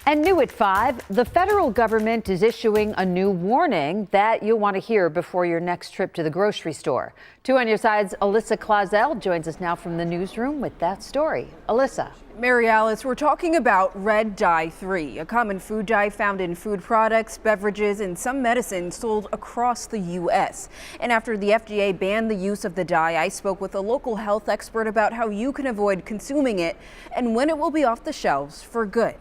And new at 5, the federal government is issuing a new warning that you'll want to hear before your next trip to the grocery store. 2 on your side's Alyssa Clausell joins us now from the newsroom with that story. Alyssa. Mary Alice, we're talking about red dye 3, a common food dye found in food products, beverages, and some medicines sold across the U.S. And after the FDA banned the use of the dye, I spoke with a local health expert about how you can avoid consuming it and when it will be off the shelves for good.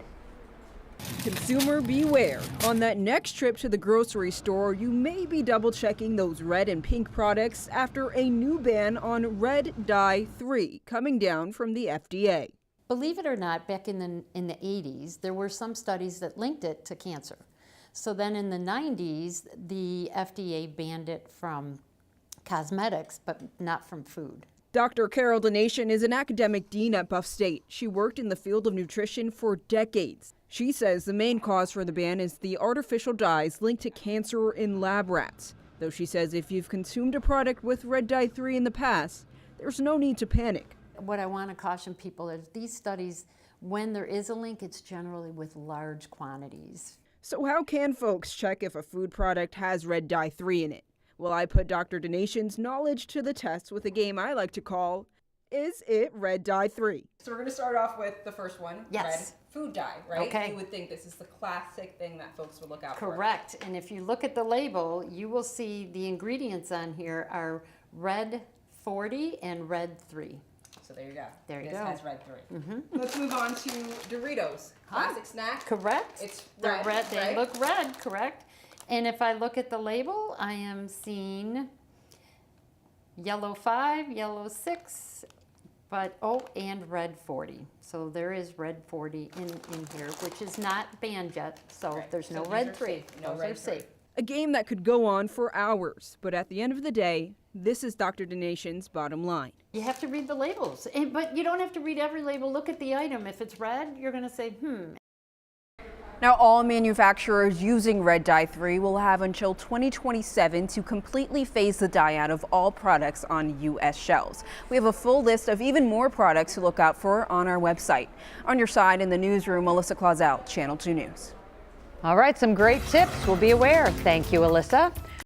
Consumer beware. On that next trip to the grocery store, you may be double checking those red and pink products after a new ban on red dye 3 coming down from the FDA. Believe it or not, back in the 80s, there were some studies that linked it to cancer. So then in the 90s, the FDA banned it from cosmetics, but not from food. Dr. Carol Donation is an academic dean at Buff State. She worked in the field of nutrition for decades. She says the main cause for the ban is the artificial dyes linked to cancer in lab rats. Though she says if you've consumed a product with red dye 3 in the past, there's no need to panic. What I want to caution people is these studies, when there is a link, it's generally with large quantities. So how can folks check if a food product has red dye 3 in it? Well, I put Dr. Donation's knowledge to the test with a game I like to call, Is It Red Dye 3? So we're going to start off with the first one, yes. Red food dye, right? Okay. You would think this is the classic thing that folks would look out for. Correct. And if you look at the label, you will see the ingredients on here are red 40 and red 3. So there you go. There you this go. has red 3. Let's move on to Doritos. Classic snack. Correct. It's They're red, red. They right? look red, correct. And if I look at the label, I am seeing yellow 5, yellow 6, but and red 40. So there is red 40 in here, which is not banned yet. So Right. there's So no these red are 3. safe. No Those red are 3. safe. A game that could go on for hours, but at the end of the day, this is Dr. Donation's bottom line. You have to read the labels, but you don't have to read every label. Look at the item. If it's red, you're going to say, Now, all manufacturers using red dye 3 will have until 2027 to completely phase the dye out of all products on U.S. shelves. We have a full list of even more products to look out for on our website. On your side in the newsroom, Alyssa Clausell, Channel 2 News. All right, some great tips. We'll be aware. Thank you, Alyssa.